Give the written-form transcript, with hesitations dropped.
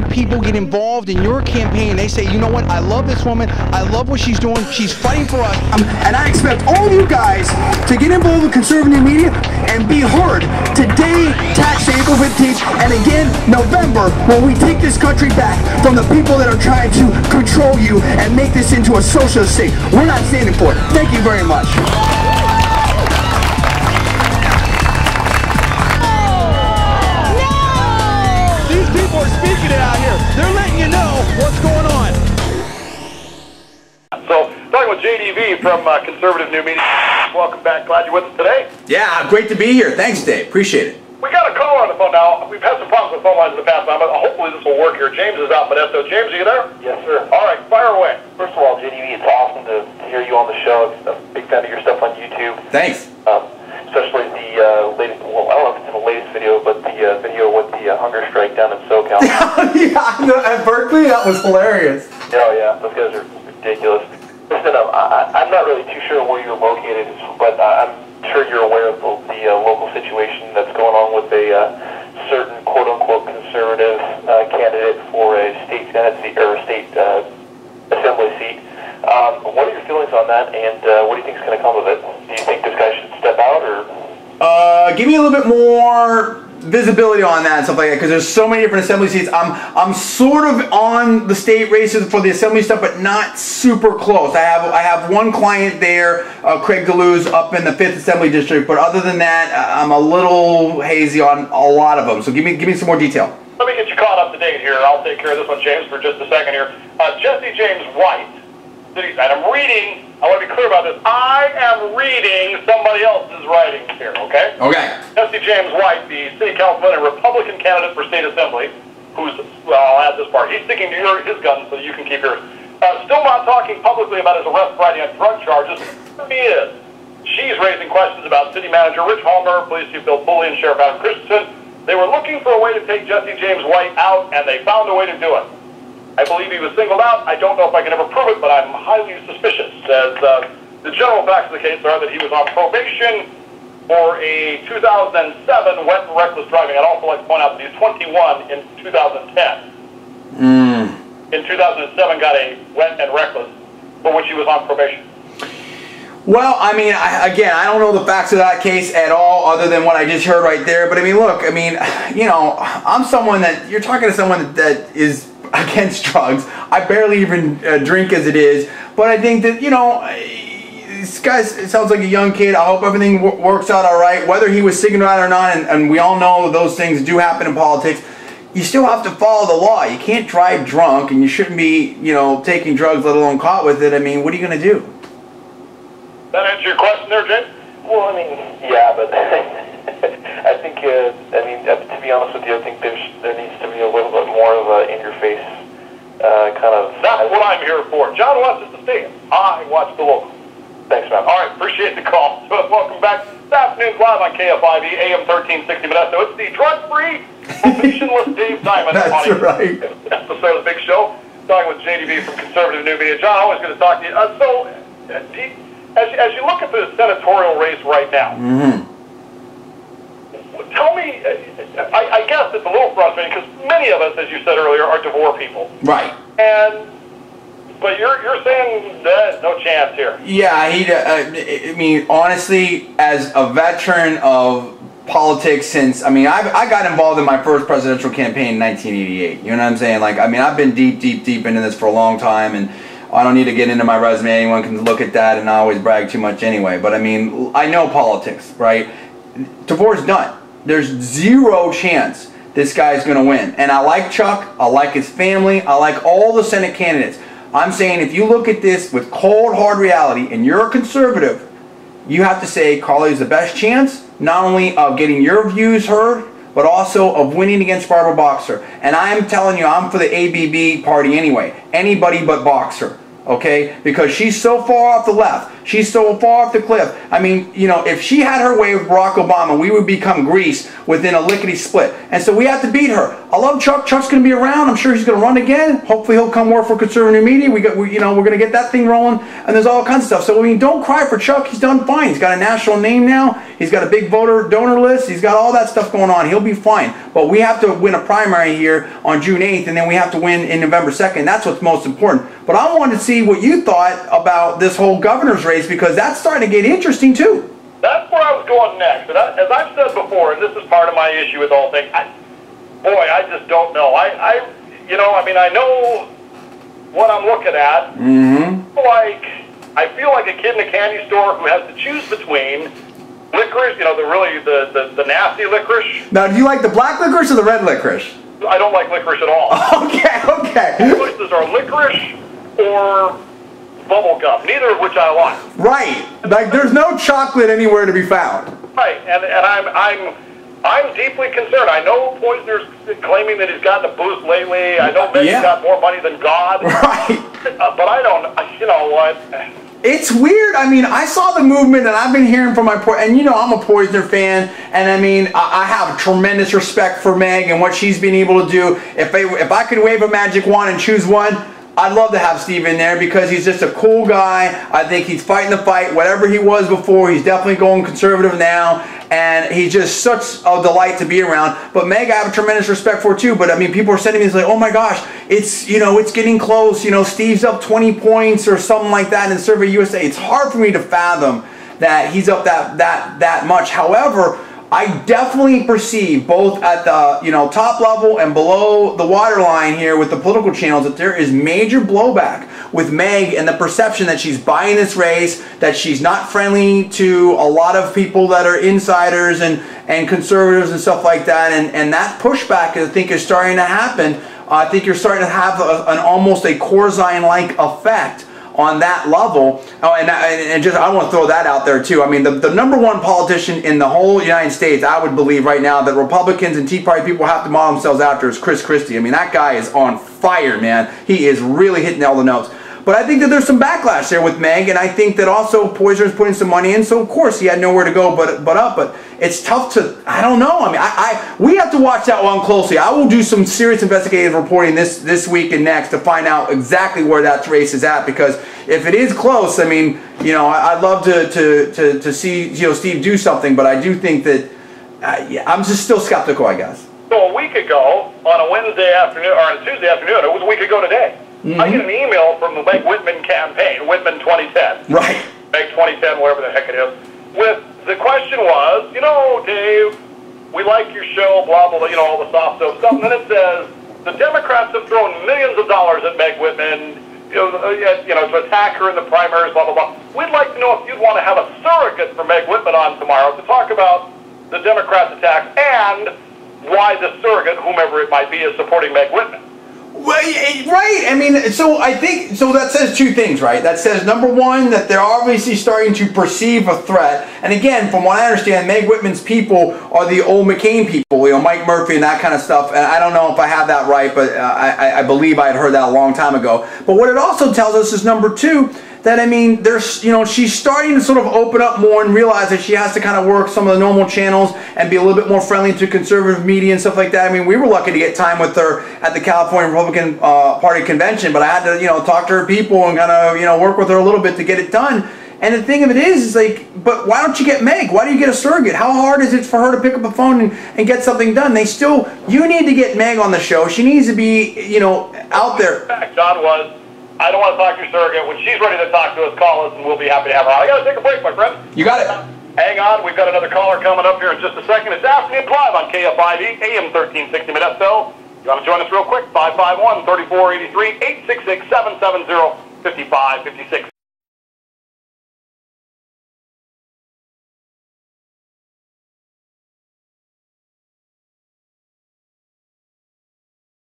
people get involved in your campaign. They say, you know what, I love this woman, I love what she's doing, she's fighting for us. And I expect all of you guys to get involved with conservative media and be heard today, tax day, April 15th, and again, November, when we take this country back from the people that are trying to control you and make this into a socialist state. We're not standing for it. Thank you very much. These people are speaking it out here. They're letting you know what's going on. So, talking with JDV from Conservative New Media. Welcome back. Glad you're with us today. Yeah, great to be here. Thanks, Dave. Appreciate it. We got a caller on the phone now. We've had some problems with phone lines in the past, but hopefully this will work here. James is out in Modesto. James, are you there? Yes, sir. All right, fire away. First of all, JDV, it's awesome to hear you on the show. I'm a big fan of your stuff on YouTube. Thanks. Especially the latest, well, I don't know if it's the latest video, but the video with the hunger strike down in SoCal. Yeah, at Berkeley, that was hilarious. Oh, yeah, those guys are ridiculous. Listen, I'm not really too sure where you're located, but I'm sure you're aware of the local situation that's going on with a certain quote-unquote conservative candidate for a state Senate seat or a state assembly seat. What are your feelings on that, and what do you think is going to come of it? Do you think this guy should step out, or? Give me a little bit more visibility on that and stuff like that, because there's so many different assembly seats. I'm sort of on the state races for the assembly stuff, but not super close. I have one client there, Craig DeLuz, up in the 5th Assembly District, but other than that, I'm a little hazy on a lot of them. So give me some more detail. Let me get you caught up to date here. I'll take care of this one, James, for just a second here. Jesse James White, and I'm reading, I want to be clear about this, I am reading somebody else's writing here, okay? Okay. Jesse James White, the City Councilman and Republican candidate for State Assembly, who's, well, I'll add this part, he's sticking to his gun so you can keep yours. Still not talking publicly about his arrest Friday on drug charges. He is. She's raising questions about City Manager Rich Homer, Police Chief Bill Pulley, and Sheriff Adam Christensen. They were looking for a way to take Jesse James White out, and they found a way to do it. I believe he was singled out. I don't know if I can ever prove it, but I'm highly suspicious, as the general facts of the case are that he was on probation for a 2007 wet and reckless driving. I'd also like to point out that he's 21 in 2010. In 2007 got a wet and reckless, for which he was on probation. Well, I mean, again, I don't know the facts of that case at all, other than what I just heard right there. But I mean, look, I mean, you know, I'm someone that, you're talking to someone that is against drugs. I barely even drink as it is, but I think that, you know, this guy, it sounds like a young kid. I hope everything works out all right, whether he was singled out or not, and we all know those things do happen in politics. You still have to follow the law. You can't drive drunk, and you shouldn't be, you know, taking drugs, let alone caught with it. I mean, what are you going to do? That answer your question there, Jay? Well, I mean, yeah, but I think, I mean, to be honest with you, I think there needs to be a little bit more of a in-your-face kind of... That's what I'm here for. John watches the state. I watch the local. Thanks, man. All right, appreciate the call. So, welcome back. This afternoon's live on KFIV AM 1360 Modesto. It's the drug-free, probationless Dave Diamond. That's right. Episode of the Big Show. Talking with JDV from Conservative New Media. John, always going to talk to you. As you look at the senatorial race right now, tell me, I guess it's a little frustrating because many of us, as you said earlier, are DeVore people. Right. But you're saying there's no chance here. Yeah, I mean, honestly, as a veteran of politics since, I mean, I got involved in my first presidential campaign in 1988. You know what I'm saying? Like, I mean, I've been deep into this for a long time, and I don't need to get into my resume. Anyone can look at that, and I always brag too much anyway. But I mean, I know politics, right? DeVore's done. There's zero chance this guy's going to win. And I like Chuck. I like his family. I like all the Senate candidates. I'm saying if you look at this with cold, hard reality, and you're a conservative, you have to say Carly is the best chance, not only of getting your views heard, but also of winning against Barbara Boxer. And I'm telling you, I'm for the ABB party anyway. Anybody but Boxer, okay? Because she's so far off the left. She's so far off the cliff. I mean, you know, if she had her way with Barack Obama, we would become Greece within a lickety split. And so we have to beat her. I love Chuck. Chuck's going to be around. I'm sure he's going to run again. Hopefully he'll come work for conservative media. You know, we're going to get that thing rolling. And there's all kinds of stuff. So I mean, don't cry for Chuck. He's done fine. He's got a national name now. He's got a big donor list. He's got all that stuff going on. He'll be fine. But we have to win a primary here on June 8th, and then we have to win in November 2nd. That's what's most important. But I wanted to see what you thought about this whole governor's race, because that's starting to get interesting too. That's where I was going next. And as I've said before, and this is part of my issue with the whole thing, I just don't know. You know, I mean, I know what I'm looking at. I feel like a kid in a candy store who has to choose between licorice, you know, the nasty licorice. Now, do you like the black licorice or the red licorice? I don't like licorice at all. Okay. The choices are licorice or bubble gum, neither of which I like. Right. Like, there's no chocolate anywhere to be found. Right, and I'm deeply concerned. I know Poizner's claiming that he's gotten a boost lately. I know Meg's got more money than God. Right. But I don't, you know what? It's weird. I mean, I saw the movement, and I've been hearing from and you know, I'm a Poizner fan, and I mean, I have tremendous respect for Meg and what she's been able to do. If I could wave a magic wand and choose one, I'd love to have Steve in there, because he's just a cool guy. I think he's fighting the fight. Whatever he was before, he's definitely going conservative now, and he's just such a delight to be around. But Meg, I have a tremendous respect for too. But I mean, people are sending me this like, oh my gosh, it's, you know, it's getting close. You know, Steve's up 20 points or something like that in Survey USA. It's hard for me to fathom that he's up that much. However, I definitely perceive, both at the, you know, top level and below the waterline here with the political channels, that there is major blowback with Meg and the perception that she's buying this race, that she's not friendly to a lot of people that are insiders and conservatives and stuff like that. And that pushback, I think, is starting to happen. I think you're starting to have an almost a Corzine-like effect on that level. Oh, and just, I want to throw that out there too. I mean, the number one politician in the whole United States, I would believe right now, that Republicans and Tea Party people have to model themselves after, is Chris Christie. I mean, that guy is on fire, man. He is really hitting all the notes. But I think that there's some backlash there with Meg, and I think that also Poizner's putting some money in, so of course he had nowhere to go but up. But it's tough to, I don't know. I mean, we have to watch that one closely. I will do some serious investigative reporting this week and next to find out exactly where that race is at, because if it is close, I mean, you know, I'd love to see, you know, Steve do something, but I do think that I'm just still skeptical, I guess. So a week ago, on a Wednesday afternoon, or on a Tuesday afternoon, it was a week ago today, I get an email from the Meg Whitman campaign, Whitman 2010. Right. Meg 2010, whatever the heck it is. With the question was, you know, Dave, we like your show, blah, blah, blah, you know, all the soft stuff. And then it says, the Democrats have thrown millions of dollars at Meg Whitman, you know, to attack her in the primaries, blah, blah, blah. We'd like to know if you'd want to have a surrogate for Meg Whitman on tomorrow to talk about the Democrats' attack and why the surrogate, whomever it might be, is supporting Meg Whitman. Well, right. I mean, so I think, so that says two things, right? That says, number one, that they're obviously starting to perceive a threat. And again, from what I understand, Meg Whitman's people are the old McCain people, you know, Mike Murphy and that kind of stuff. And I don't know if I have that right, but I believe I had heard that a long time ago. But what it also tells us is, number two, that, I mean, there's, you know, she's starting to sort of open up more and realize that she has to kind of work some of the normal channels and be a little bit more friendly to conservative media and stuff like that. I mean, we were lucky to get time with her at the California Republican Party convention, but I had to, you know, talk to her people and kind of, you know, work with her a little bit to get it done. And the thing of it is like, but why don't you get Meg? Why do you get a surrogate? How hard is it for her to pick up a phone and get something done? You need to get Meg on the show. She needs to be, you know, out there. John was, I don't want to talk to your surrogate. When she's ready to talk to us, call us, and we'll be happy to have her on. I got to take a break, my friend. You got it. Hang on. We've got another caller coming up here in just a second. It's Afternoon Live on KFIV, AM 1360 So, you want to join us real quick? 551-3483, 866-770-5556.